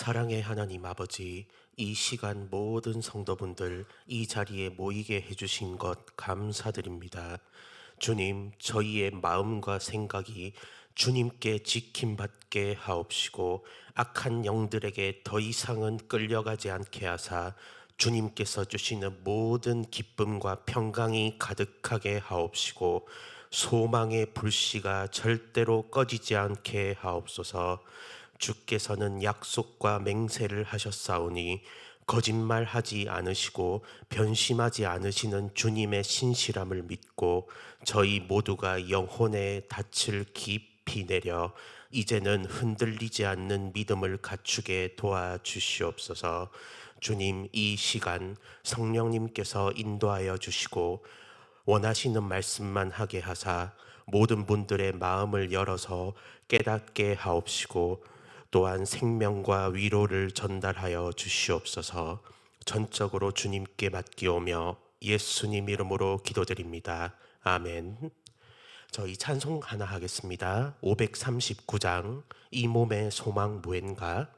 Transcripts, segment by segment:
사랑의 하나님 아버지, 이 시간 모든 성도분들 이 자리에 모이게 해주신 것 감사드립니다. 주님, 저희의 마음과 생각이 주님께 지킴받게 하옵시고 악한 영들에게 더 이상은 끌려가지 않게 하사 주님께서 주시는 모든 기쁨과 평강이 가득하게 하옵시고 소망의 불씨가 절대로 꺼지지 않게 하옵소서. 주께서는 약속과 맹세를 하셨사오니 거짓말하지 않으시고 변심하지 않으시는 주님의 신실함을 믿고 저희 모두가 영혼의 닻을 깊이 내려 이제는 흔들리지 않는 믿음을 갖추게 도와주시옵소서. 주님, 이 시간 성령님께서 인도하여 주시고 원하시는 말씀만 하게 하사 모든 분들의 마음을 열어서 깨닫게 하옵시고 또한 생명과 위로를 전달하여 주시옵소서. 전적으로 주님께 맡기오며 예수님 이름으로 기도드립니다. 아멘. 저희 찬송 하나 하겠습니다. 539장 이 몸의 소망 무엔가.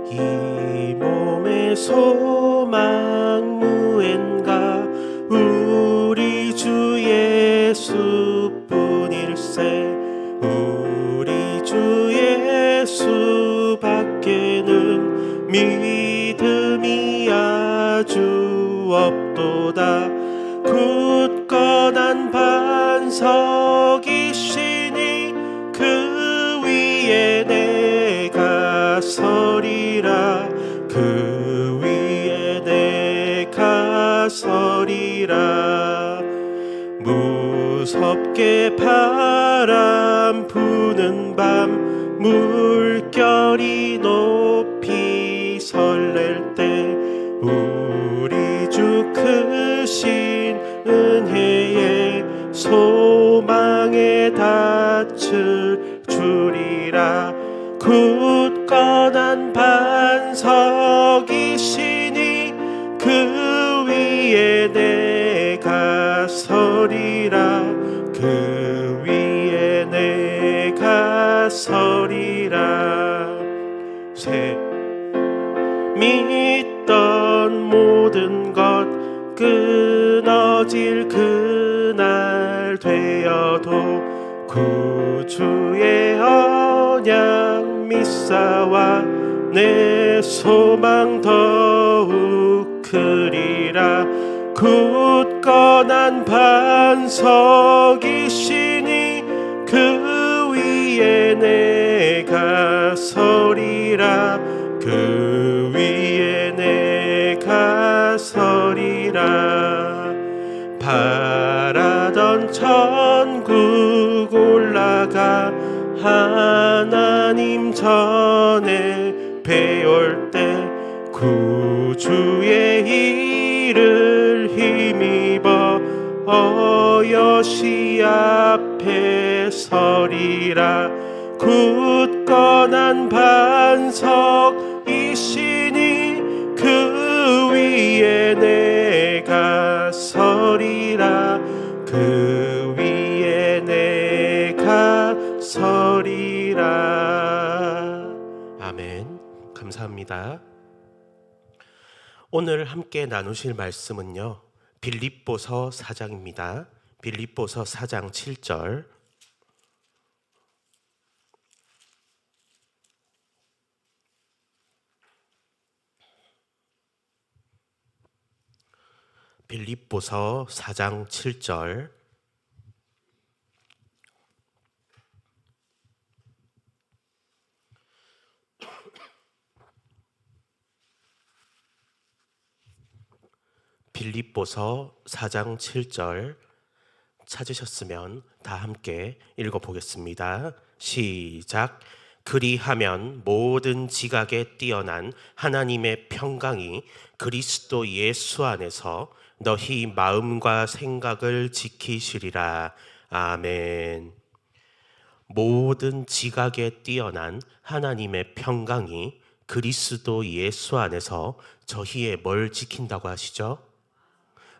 이 몸의 소망 무엔가 우리 주 예수뿐일세. 우리 주 예수 밖에는 믿음이 아주 없도다. 굳건한 반석이시니 그 위에 내가 서리라. 그 위에 내가 서리라. 무섭게 바람 부는 밤 물결이 높이 설렐 때 우리 주 크신 은혜에 소망의 닻을 주리라. 굳건한 반석이시니 그 위에 내가 서리라. 그 위에 내가 서리라. 믿던 모든 것 끊어질 그날 되어도 구주의 언약 믿사와 내 소망 더욱 크리라. 굳건한 반석이시니 그 위에 내가 서리라. 그 위에 내가 서리라. 바라던 천국 올라가 하나님 전에 배울 때 구주의 일을 힘입어 어여시 앞에 서리라. 굳건한 반석이시니 그 위에 내가 서리라. 그 위에 내가 서리라. 아멘. 감사합니다. 오늘 함께 나누실 말씀은요, 빌립보서 4장입니다. 빌립보서 4장 7절. 빌립보서 4장 7절. 빌립보서 4장 7절 찾으셨으면 다 함께 읽어보겠습니다. 시작. 그리하면 모든 지각에 뛰어난 하나님의 평강이 그리스도 예수 안에서 너희 마음과 생각을 지키시리라. 아멘. 모든 지각에 뛰어난 하나님의 평강이 그리스도 예수 안에서 저희의 뭘 지킨다고 하시죠?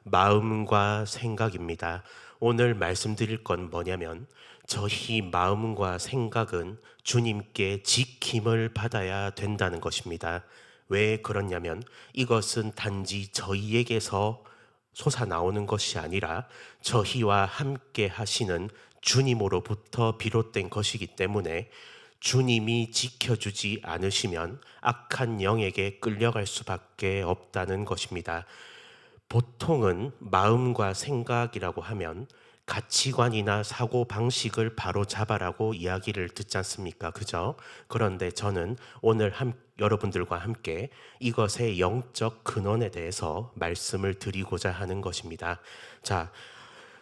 마음과 생각입니다. 오늘 말씀드릴 건 뭐냐면 저희 마음과 생각은 주님께 지킴을 받아야 된다는 것입니다. 왜 그러냐면 이것은 단지 저희에게서 솟아나오는 것이 아니라 저희와 함께 하시는 주님으로부터 비롯된 것이기 때문에 주님이 지켜주지 않으시면 악한 영에게 끌려갈 수밖에 없다는 것입니다. 보통은 마음과 생각이라고 하면 가치관이나 사고 방식을 바로 잡아라고 이야기를 듣지 않습니까? 그죠? 그런데 저는 오늘 여러분들과 함께 이것의 영적 근원에 대해서 말씀을 드리고자 하는 것입니다. 자,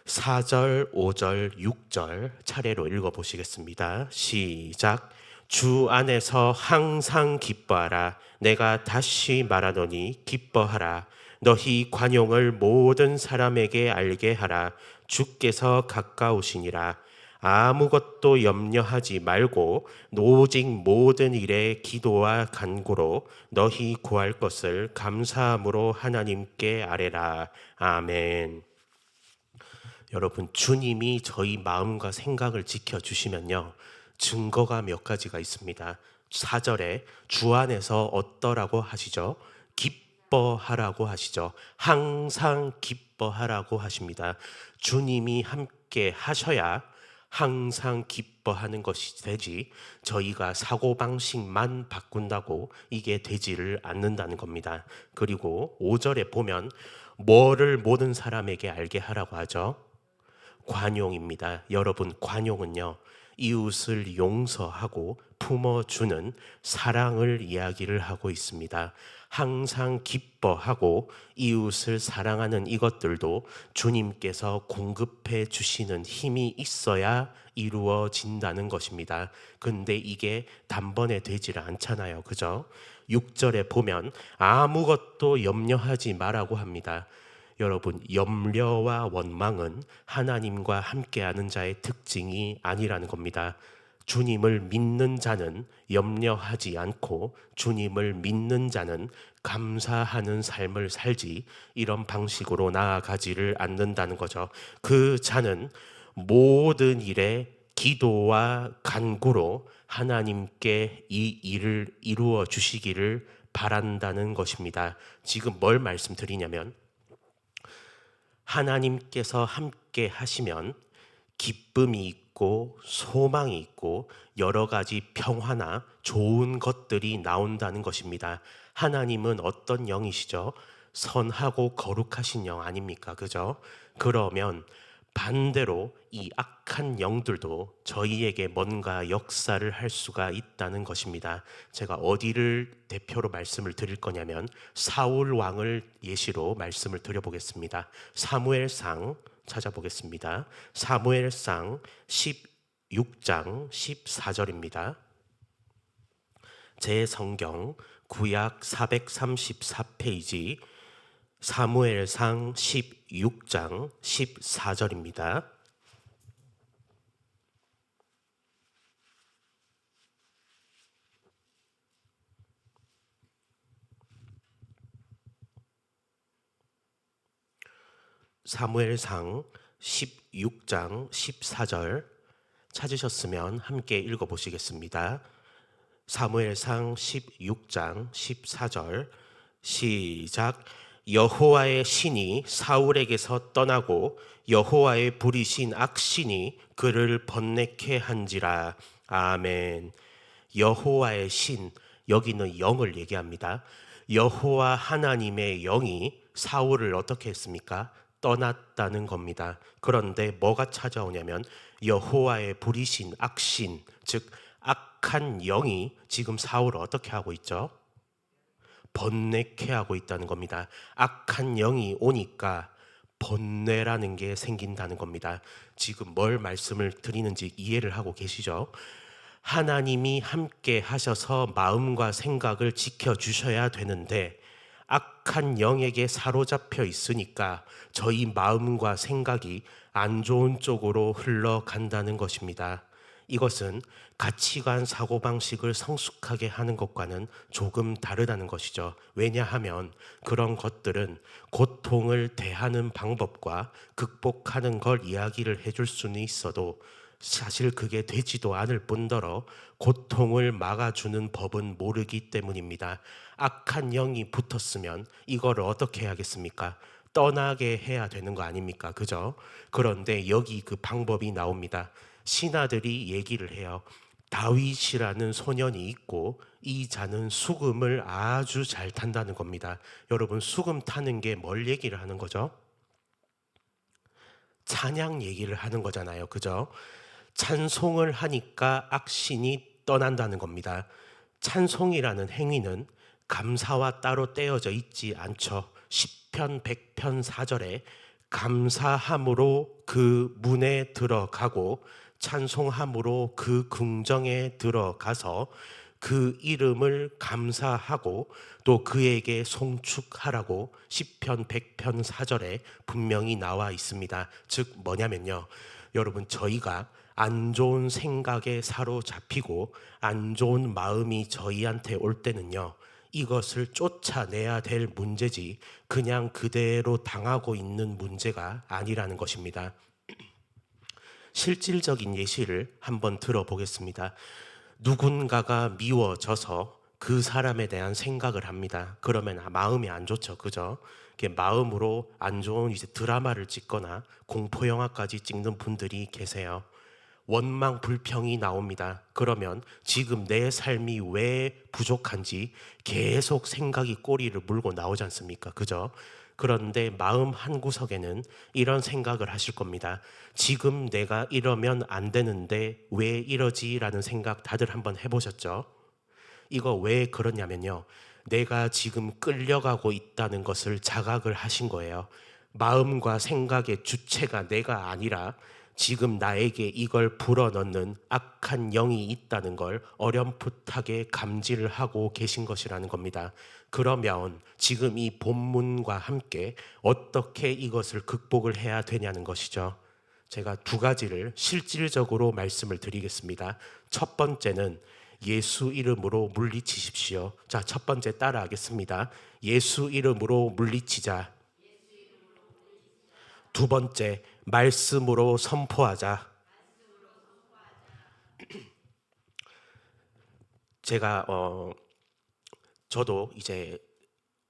4절, 5절, 6절 차례로 읽어보시겠습니다. 시작. 주 안에서 항상 기뻐하라. 내가 다시 말하노니 기뻐하라. 너희 관용을 모든 사람에게 알게 하라. 주께서 가까우시니라. 아무것도 염려하지 말고 오직 모든 일에 기도와 간구로 너희 구할 것을 감사함으로 하나님께 아뢰라. 아멘. 여러분, 주님이 저희 마음과 생각을 지켜주시면요, 증거가 몇 가지가 있습니다. 4절에 주 안에서 어떠라고 하시죠? 기뻐하라고 하시죠. 항상 기뻐하라고 하십니다. 주님이 함께 하셔야 항상 기뻐하는 것이 되지, 저희가 사고방식만 바꾼다고 이게 되지를 않는다는 겁니다. 그리고 5절에 보면 뭐를 모든 사람에게 알게 하라고 하죠? 관용입니다. 여러분, 관용은요, 이웃을 용서하고 품어주는 사랑을 이야기를 하고 있습니다. 항상 기뻐하고 이웃을 사랑하는 이것들도 주님께서 공급해 주시는 힘이 있어야 이루어진다는 것입니다. 근데 이게 단번에 되질 않잖아요. 그죠? 6절에 보면 아무것도 염려하지 말라고 합니다. 여러분, 염려와 원망은 하나님과 함께하는 자의 특징이 아니라는 겁니다. 주님을 믿는 자는 염려하지 않고 주님을 믿는 자는 감사하는 삶을 살지 이런 방식으로 나아가지를 않는다는 거죠. 그 자는 모든 일에 기도와 간구로 하나님께 이 일을 이루어 주시기를 바란다는 것입니다. 지금 뭘 말씀드리냐면 하나님께서 함께 하시면 기쁨이 있고 소망이 있고 여러 가지 평화나 좋은 것들이 나온다는 것입니다. 하나님은 어떤 영이시죠? 선하고 거룩하신 영 아닙니까? 그죠? 그러면 반대로 이 악한 영들도 저희에게 뭔가 역사를 할 수가 있다는 것입니다. 제가 어디를 대표로 말씀을 드릴 거냐면 사울 왕을 예시로 말씀을 드려보겠습니다. 사무엘상 찾아보겠습니다. 사무엘상 16장 14절입니다. 제 성경 구약 434페이지 사무엘상 16장 14절입니다. 사무엘상 16장 14절 찾으셨으면 함께 읽어보시겠습니다. 사무엘상 16장 14절 시작. 여호와의 신이 사울에게서 떠나고 여호와의 부리신 악신이 그를 번뇌케 한지라. 아멘. 여호와의 신, 여기는 영을 얘기합니다. 여호와 하나님의 영이 사울을 어떻게 했습니까? 떠났다는 겁니다. 그런데 뭐가 찾아오냐면 여호와의 부리신 악신, 즉 악한 영이 지금 사울을 어떻게 하고 있죠? 번뇌케 하고 있다는 겁니다. 악한 영이 오니까 번뇌라는 게 생긴다는 겁니다. 지금 뭘 말씀을 드리는지 이해를 하고 계시죠? 하나님이 함께 하셔서 마음과 생각을 지켜주셔야 되는데 악한 영에게 사로잡혀 있으니까 저희 마음과 생각이 안 좋은 쪽으로 흘러간다는 것입니다. 이것은 가치관, 사고방식을 성숙하게 하는 것과는 조금 다르다는 것이죠. 왜냐하면 그런 것들은 고통을 대하는 방법과 극복하는 걸 이야기를 해줄 수는 있어도 사실 그게 되지도 않을 뿐더러 고통을 막아주는 법은 모르기 때문입니다. 악한 영이 붙었으면 이걸 어떻게 해야겠습니까? 떠나게 해야 되는 거 아닙니까? 그죠? 그런데 여기 그 방법이 나옵니다. 신하들이 얘기를 해요. 다윗이라는 소년이 있고 이 자는 수금을 아주 잘 탄다는 겁니다. 여러분, 수금 타는 게 뭘 얘기를 하는 거죠? 찬양 얘기를 하는 거잖아요. 그죠? 찬송을 하니까 악신이 떠난다는 겁니다. 찬송이라는 행위는 감사와 따로 떼어져 있지 않죠. 시편 100편 4절에 감사함으로 그 문에 들어가고 찬송함으로 그 궁정에 들어가서 그 이름을 감사하고 또 그에게 송축하라고 시편 100편 4절에 분명히 나와 있습니다. 즉 뭐냐면요. 여러분, 저희가 안 좋은 생각에 사로잡히고 안 좋은 마음이 저희한테 올 때는요, 이것을 쫓아내야 될 문제지 그냥 그대로 당하고 있는 문제가 아니라는 것입니다. 실질적인 예시를 한번 들어보겠습니다. 누군가가 미워져서 그 사람에 대한 생각을 합니다. 그러면 마음이 안 좋죠. 그죠? 마음으로 안 좋은 이제 드라마를 찍거나 공포 영화까지 찍는 분들이 계세요. 원망 불평이 나옵니다. 그러면 지금 내 삶이 왜 부족한지 계속 생각이 꼬리를 물고 나오지 않습니까? 그죠? 그런데 마음 한구석에는 이런 생각을 하실 겁니다. 지금 내가 이러면 안 되는데 왜 이러지? 라는 생각 다들 한번 해보셨죠? 이거 왜 그러냐면요, 내가 지금 끌려가고 있다는 것을 자각을 하신 거예요. 마음과 생각의 주체가 내가 아니라 지금 나에게 이걸 불어넣는 악한 영이 있다는 걸 어렴풋하게 감지를 하고 계신 것이라는 겁니다. 그러면 지금 이 본문과 함께 어떻게 이것을 극복을 해야 되냐는 것이죠. 제가 두 가지를 실질적으로 말씀을 드리겠습니다. 첫 번째는 예수 이름으로 물리치십시오. 자, 첫 번째 따라하겠습니다. 예수 이름으로 물리치자. 두 번째, 말씀으로 선포하자. 제가 저도 이제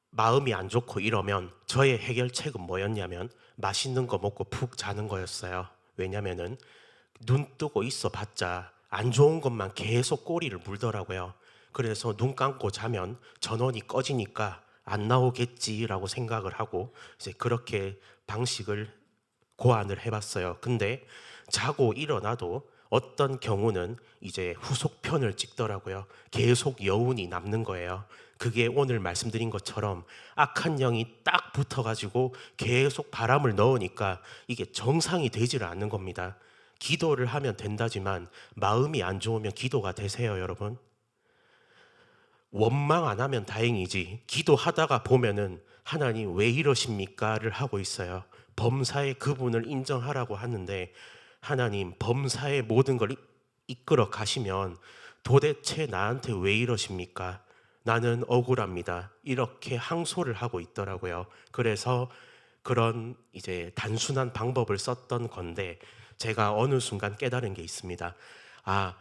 마음이 안 좋고 이러면 저의 해결책은 뭐였냐면 맛있는 거 먹고 푹 자는 거였어요. 왜냐면은 눈 뜨고 있어 봤자 안 좋은 것만 계속 꼬리를 물더라고요. 그래서 눈 감고 자면 전원이 꺼지니까 안 나오겠지라고 생각을 하고 이제 그렇게 방식을 고안을 해봤어요. 근데 자고 일어나도 어떤 경우는 이제 후속편을 찍더라고요. 계속 여운이 남는 거예요. 그게 오늘 말씀드린 것처럼 악한 영이 딱 붙어가지고 계속 바람을 넣으니까 이게 정상이 되지를 않는 겁니다. 기도를 하면 된다지만 마음이 안 좋으면 기도가 되세요, 여러분? 원망 안 하면 다행이지 기도하다가 보면은 하나님 왜 이러십니까를 하고 있어요. 범사의 그분을 인정하라고 하는데 하나님 범사의 모든 걸 이끌어 가시면 도대체 나한테 왜 이러십니까? 나는 억울합니다. 이렇게 항소를 하고 있더라고요. 그래서 그런 이제 단순한 방법을 썼던 건데 제가 어느 순간 깨달은 게 있습니다. 아,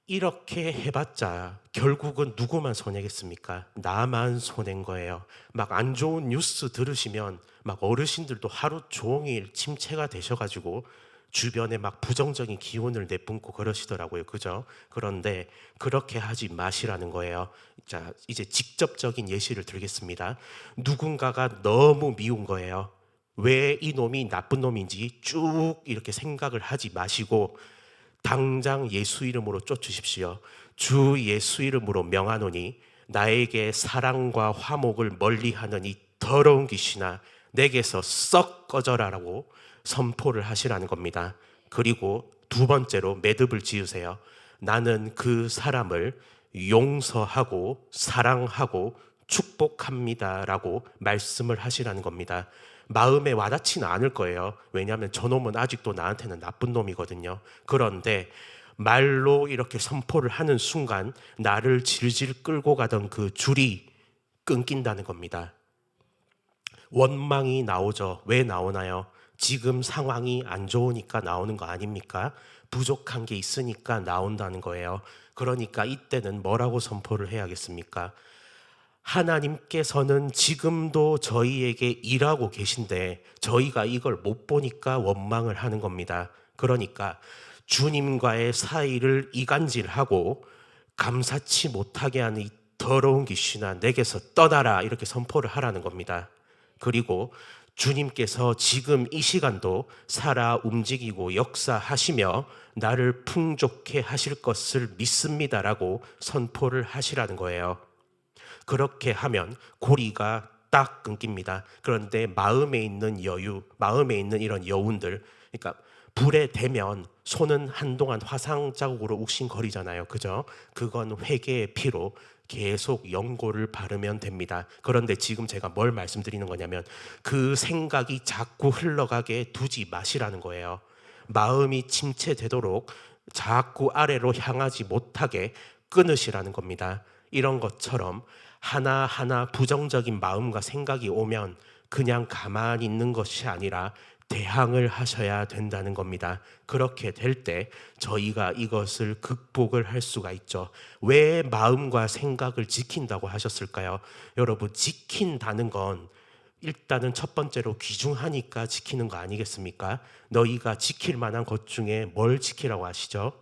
이렇게 해봤자 결국은 누구만 손해겠습니까? 나만 손해인 거예요. 막 안 좋은 뉴스 들으시면 막 어르신들도 하루 종일 침체가 되셔가지고 주변에 막 부정적인 기운을 내뿜고 그러시더라고요. 그죠? 그런데 그렇게 하지 마시라는 거예요. 자, 이제 직접적인 예시를 들겠습니다. 누군가가 너무 미운 거예요. 왜 이 놈이 나쁜 놈인지 쭉 이렇게 생각을 하지 마시고 당장 예수 이름으로 쫓으십시오. 주 예수 이름으로 명하노니 나에게 사랑과 화목을 멀리하는 이 더러운 귀신아 내게서 썩 꺼져라라고 선포를 하시라는 겁니다. 그리고 두 번째로 매듭을 지으세요. 나는 그 사람을 용서하고 사랑하고 축복합니다라고 말씀을 하시라는 겁니다. 마음에 와닿지는 않을 거예요. 왜냐하면 저놈은 아직도 나한테는 나쁜 놈이거든요. 그런데 말로 이렇게 선포를 하는 순간 나를 질질 끌고 가던 그 줄이 끊긴다는 겁니다. 원망이 나오죠. 왜 나오나요? 지금 상황이 안 좋으니까 나오는 거 아닙니까? 부족한 게 있으니까 나온다는 거예요. 그러니까 이때는 뭐라고 선포를 해야겠습니까? 하나님께서는 지금도 저희에게 일하고 계신데 저희가 이걸 못 보니까 원망을 하는 겁니다. 그러니까 주님과의 사이를 이간질하고 감사치 못하게 하는 이 더러운 귀신아 내게서 떠나라 이렇게 선포를 하라는 겁니다. 그리고 주님께서 지금 이 시간도 살아 움직이고 역사하시며 나를 풍족해 하실 것을 믿습니다라고 선포를 하시라는 거예요. 그렇게 하면 고리가 딱 끊깁니다. 그런데 마음에 있는 여유, 마음에 있는 이런 여운들, 그러니까 불에 대면 손은 한동안 화상 자국으로 욱신거리잖아요. 그죠? 그건 회개의 피로 계속 연고를 바르면 됩니다. 그런데 지금 제가 뭘 말씀드리는 거냐면 그 생각이 자꾸 흘러가게 두지 마시라는 거예요. 마음이 침체되도록 자꾸 아래로 향하지 못하게 끊으시라는 겁니다. 이런 것처럼 하나하나 부정적인 마음과 생각이 오면 그냥 가만히 있는 것이 아니라 대항을 하셔야 된다는 겁니다. 그렇게 될 때 저희가 이것을 극복을 할 수가 있죠. 왜 마음과 생각을 지킨다고 하셨을까요? 여러분, 지킨다는 건 일단은 첫 번째로 귀중하니까 지키는 거 아니겠습니까? 너희가 지킬 만한 것 중에 뭘 지키라고 하시죠?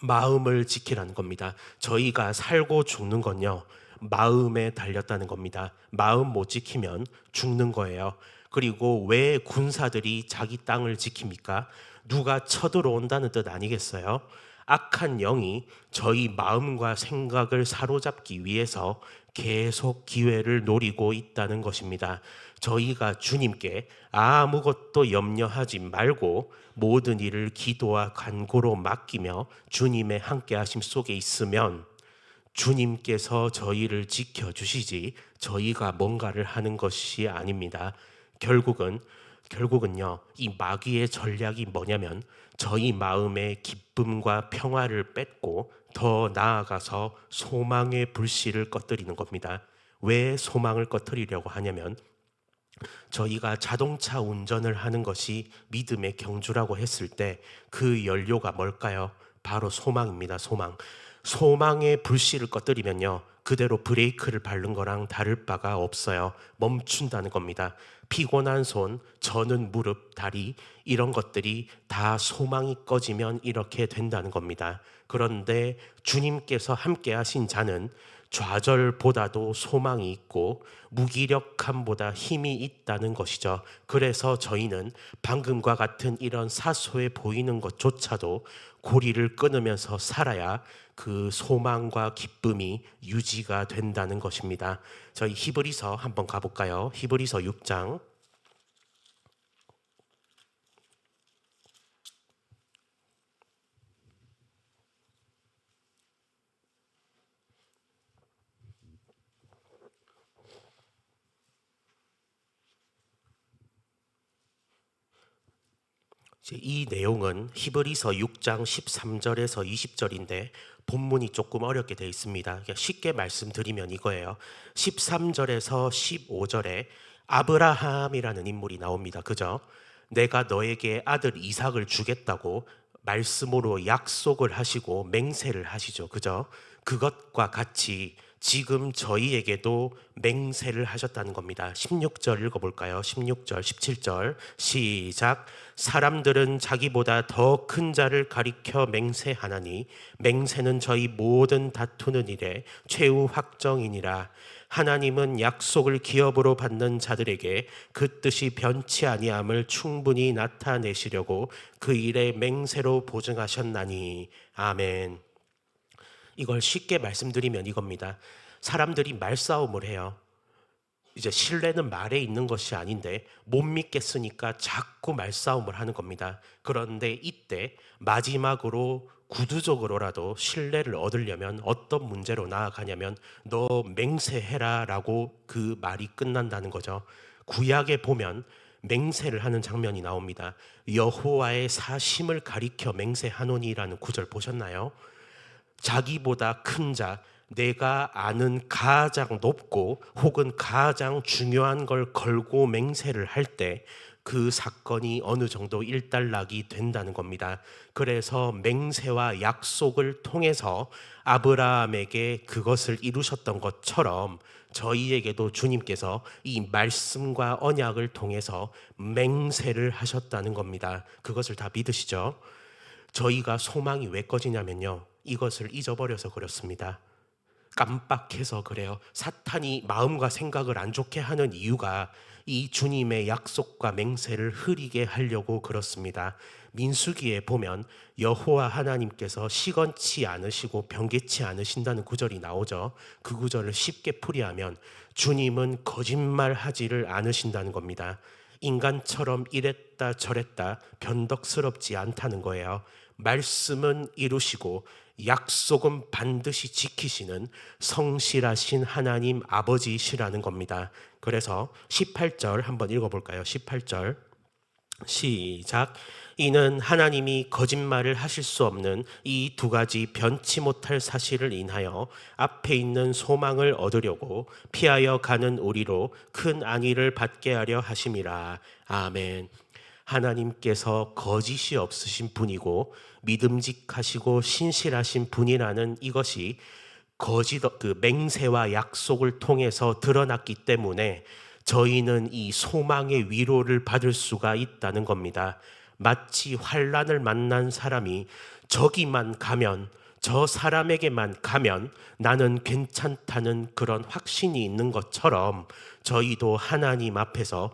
마음을 지키라는 겁니다. 저희가 살고 죽는 건요, 마음에 달렸다는 겁니다. 마음 못 지키면 죽는 거예요. 그리고 왜 군사들이 자기 땅을 지킵니까? 누가 쳐들어온다는 뜻 아니겠어요? 악한 영이 저희 마음과 생각을 사로잡기 위해서 계속 기회를 노리고 있다는 것입니다. 저희가 주님께 아무것도 염려하지 말고 모든 일을 기도와 간구로 맡기며 주님의 함께하심 속에 있으면 주님께서 저희를 지켜주시지 저희가 뭔가를 하는 것이 아닙니다. 결국은요, 이 마귀의 전략이 뭐냐면 저희 마음의 기쁨과 평화를 뺏고 더 나아가서 소망의 불씨를 꺼뜨리는 겁니다. 왜 소망을 꺼뜨리려고 하냐면 저희가 자동차 운전을 하는 것이 믿음의 경주라고 했을 때 그 연료가 뭘까요? 바로 소망입니다. 소망. 소망의 불씨를 꺼뜨리면요, 그대로 브레이크를 밟는 거랑 다를 바가 없어요. 멈춘다는 겁니다. 피곤한 손, 저는 무릎, 다리, 이런 것들이 다 소망이 꺼지면 이렇게 된다는 겁니다. 그런데 주님께서 함께 하신 자는 좌절보다도 소망이 있고 무기력함보다 힘이 있다는 것이죠. 그래서 저희는 방금과 같은 이런 사소해 보이는 것조차도 고리를 끊으면서 살아야 그 소망과 기쁨이 유지가 된다는 것입니다. 저희 히브리서 한번 가볼까요? 히브리서 6장. 이 내용은 히브리서 6장 13절에서 20절인데 본문이 조금 어렵게 되어 있습니다. 쉽게 말씀드리면 이거예요. 13절에서 15절에 아브라함이라는 인물이 나옵니다. 그죠? 내가 너에게 아들 이삭을 주겠다고 말씀으로 약속을 하시고 맹세를 하시죠. 그죠? 그것과 같이 지금 저희에게도 맹세를 하셨다는 겁니다. 16절 읽어볼까요? 16절, 17절 시작. 사람들은 자기보다 더 큰 자를 가리켜 맹세하나니 맹세는 저희 모든 다투는 일에 최후 확정이니라. 하나님은 약속을 기업으로 받는 자들에게 그 뜻이 변치 아니함을 충분히 나타내시려고 그 일에 맹세로 보증하셨나니. 아멘. 이걸 쉽게 말씀드리면 이겁니다. 사람들이 말싸움을 해요. 이제 신뢰는 말에 있는 것이 아닌데 못 믿겠으니까 자꾸 말싸움을 하는 겁니다. 그런데 이때 마지막으로 구두적으로라도 신뢰를 얻으려면 어떤 문제로 나아가냐면 너 맹세해라 라고 그 말이 끝난다는 거죠. 구약에 보면 맹세를 하는 장면이 나옵니다. 여호와의 사심을 가리켜 맹세하노니라는 구절 보셨나요? 자기보다 큰 자, 내가 아는 가장 높고 혹은 가장 중요한 걸 걸고 맹세를 할 때 그 사건이 어느 정도 일단락이 된다는 겁니다. 그래서 맹세와 약속을 통해서 아브라함에게 그것을 이루셨던 것처럼 저희에게도 주님께서 이 말씀과 언약을 통해서 맹세를 하셨다는 겁니다. 그것을 다 믿으시죠? 저희가 소망이 왜 꺼지냐면요, 이것을 잊어버려서 그렇습니다. 깜빡해서 그래요. 사탄이 마음과 생각을 안 좋게 하는 이유가 이 주님의 약속과 맹세를 흐리게 하려고 그렇습니다. 민수기에 보면 여호와 하나님께서 시건치 않으시고 변개치 않으신다는 구절이 나오죠. 그 구절을 쉽게 풀이하면 주님은 거짓말하지를 않으신다는 겁니다. 인간처럼 이랬다 저랬다 변덕스럽지 않다는 거예요. 말씀은 이루시고 약속은 반드시 지키시는 성실하신 하나님 아버지시라는 겁니다. 그래서 18절 한번 읽어볼까요? 18절 시작. 이는 하나님이 거짓말을 하실 수 없는 이 두 가지 변치 못할 사실을 인하여 앞에 있는 소망을 얻으려고 피하여 가는 우리로 큰 안위를 받게 하려 하심이라. 아멘. 하나님께서 거짓이 없으신 분이고 믿음직하시고 신실하신 분이라는 이것이 그 맹세와 약속을 통해서 드러났기 때문에 저희는 이 소망의 위로를 받을 수가 있다는 겁니다. 마치 환난을 만난 사람이 저기만 가면, 저 사람에게만 가면 나는 괜찮다는 그런 확신이 있는 것처럼 저희도 하나님 앞에서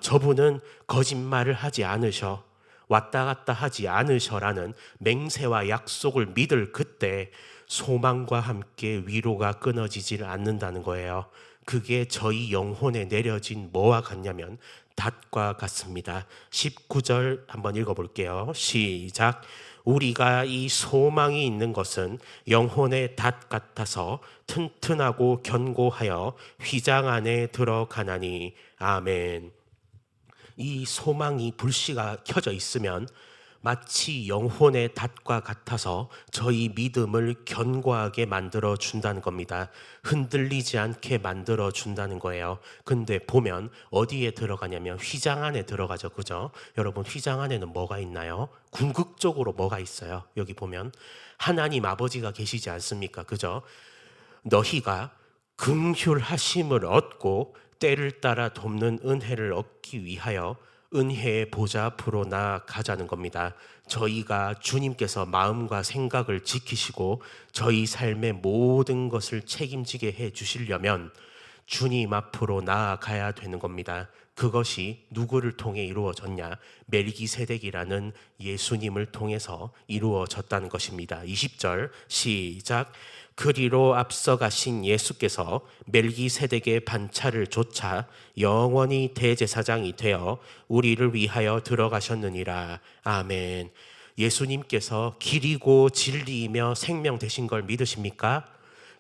저분은 거짓말을 하지 않으셔, 왔다 갔다 하지 않으셔라는 맹세와 약속을 믿을 그때 소망과 함께 위로가 끊어지질 않는다는 거예요. 그게 저희 영혼에 내려진 뭐와 같냐면 닷과 같습니다. 19절 한번 읽어볼게요. 시작. 우리가 이 소망이 있는 것은 영혼의 닷 같아서 튼튼하고 견고하여 휘장 안에 들어가나니. 아멘. 이 소망이 불씨가 켜져 있으면 마치 영혼의 닷과 같아서 저희 믿음을 견고하게 만들어 준다는 겁니다. 흔들리지 않게 만들어 준다는 거예요. 근데 보면 어디에 들어가냐면 휘장 안에 들어가죠. 그죠? 여러분, 휘장 안에는 뭐가 있나요? 궁극적으로 뭐가 있어요? 여기 보면 하나님 아버지가 계시지 않습니까? 그죠? 너희가 긍휼하심을 얻고 때를 따라 돕는 은혜를 얻기 위하여 은혜의 보좌 앞으로 나아가자는 겁니다. 저희가 주님께서 마음과 생각을 지키시고 저희 삶의 모든 것을 책임지게 해 주시려면 주님 앞으로 나아가야 되는 겁니다. 그것이 누구를 통해 이루어졌냐? 멜기세덱이라는 예수님을 통해서 이루어졌다는 것입니다. 20절 시작. 그리로 앞서가신 예수께서 멜기세덱의 반차를 좇아 영원히 대제사장이 되어 우리를 위하여 들어가셨느니라. 아멘. 예수님께서 길이고 진리이며 생명 되신 걸 믿으십니까?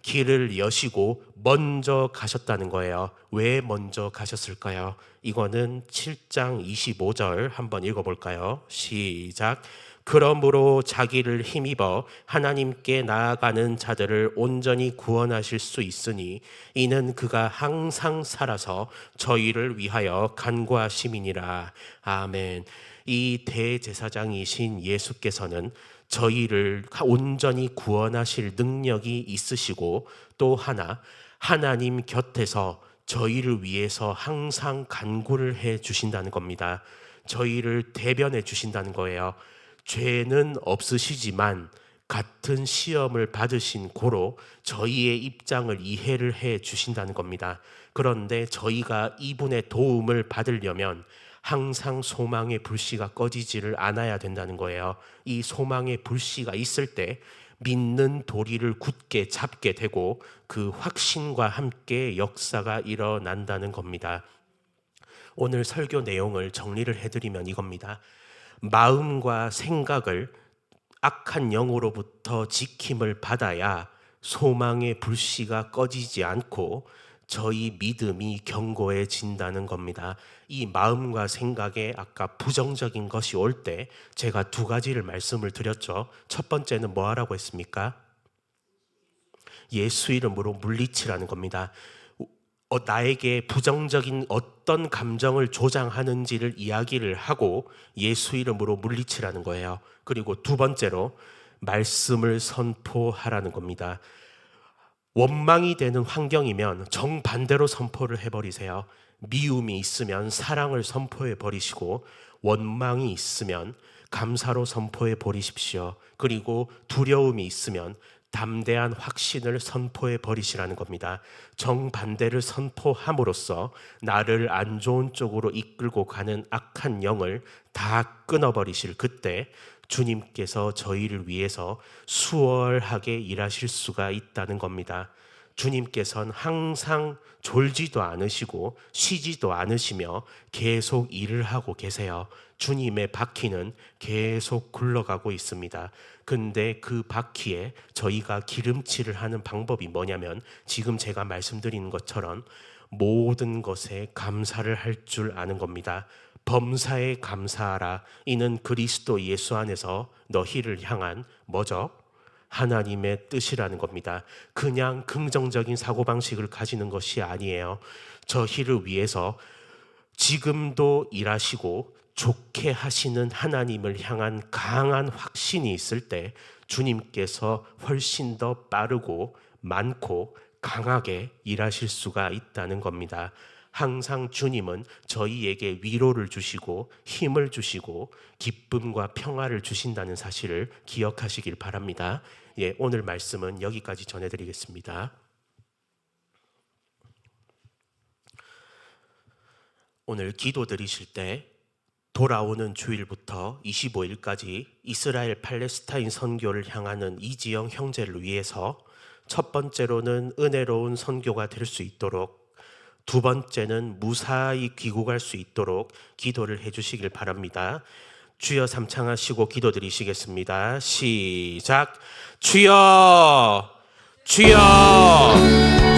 길을 여시고 먼저 가셨다는 거예요. 왜 먼저 가셨을까요? 이거는 7장 25절 한번 읽어볼까요? 시작. 그러므로 자기를 힘입어 하나님께 나아가는 자들을 온전히 구원하실 수 있으니 이는 그가 항상 살아서 저희를 위하여 간구하심이니라. 아멘. 이 대제사장이신 예수께서는 저희를 온전히 구원하실 능력이 있으시고 또 하나님 곁에서 저희를 위해서 항상 간구를 해 주신다는 겁니다. 저희를 대변해 주신다는 거예요. 죄는 없으시지만 같은 시험을 받으신 고로 저희의 입장을 이해를 해 주신다는 겁니다. 그런데 저희가 이분의 도움을 받으려면 항상 소망의 불씨가 꺼지지를 않아야 된다는 거예요. 이 소망의 불씨가 있을 때 믿는 도리를 굳게 잡게 되고 그 확신과 함께 역사가 일어난다는 겁니다. 오늘 설교 내용을 정리를 해드리면 이겁니다. 마음과 생각을 악한 영으로부터 지킴을 받아야 소망의 불씨가 꺼지지 않고 저희 믿음이 견고해진다는 겁니다. 이 마음과 생각에 아까 부정적인 것이 올 때 제가 두 가지를 말씀을 드렸죠. 첫 번째는 뭐 하라고 했습니까? 예수 이름으로 물리치라는 겁니다. 나에게 부정적인 어떤 감정을 조장하는지를 이야기를 하고 예수 이름으로 물리치라는 거예요. 그리고 두 번째로 말씀을 선포하라는 겁니다. 원망이 되는 환경이면 정반대로 선포를 해버리세요. 미움이 있으면 사랑을 선포해 버리시고, 원망이 있으면 감사로 선포해 버리십시오. 그리고 두려움이 있으면 담대한 확신을 선포해 버리시라는 겁니다. 정반대를 선포함으로써 나를 안 좋은 쪽으로 이끌고 가는 악한 영을 다 끊어버리실 그때 주님께서 저희를 위해서 수월하게 일하실 수가 있다는 겁니다. 주님께서는 항상 졸지도 않으시고 쉬지도 않으시며 계속 일을 하고 계세요. 주님의 바퀴는 계속 굴러가고 있습니다. 근데 그 바퀴에 저희가 기름칠을 하는 방법이 뭐냐면, 지금 제가 말씀드리는 것처럼 모든 것에 감사를 할 줄 아는 겁니다. 범사에 감사하라. 이는 그리스도 예수 안에서 너희를 향한 뭐죠? 하나님의 뜻이라는 겁니다. 그냥 긍정적인 사고방식을 가지는 것이 아니에요. 저희를 위해서 지금도 일하시고 좋게 하시는 하나님을 향한 강한 확신이 있을 때 주님께서 훨씬 더 빠르고 많고 강하게 일하실 수가 있다는 겁니다. 항상 주님은 저희에게 위로를 주시고 힘을 주시고 기쁨과 평화를 주신다는 사실을 기억하시길 바랍니다. 오늘 말씀은 여기까지 전해드리겠습니다. 오늘 기도 드리실 때 돌아오는 주일부터 25일까지 이스라엘 팔레스타인 선교를 향하는 이지영 형제를 위해서 첫 번째로는 은혜로운 선교가 될 수 있도록, 두 번째는 무사히 귀국할 수 있도록 기도를 해주시길 바랍니다. 주여 삼창하시고 기도드리시겠습니다. 시작. 주여, 주여.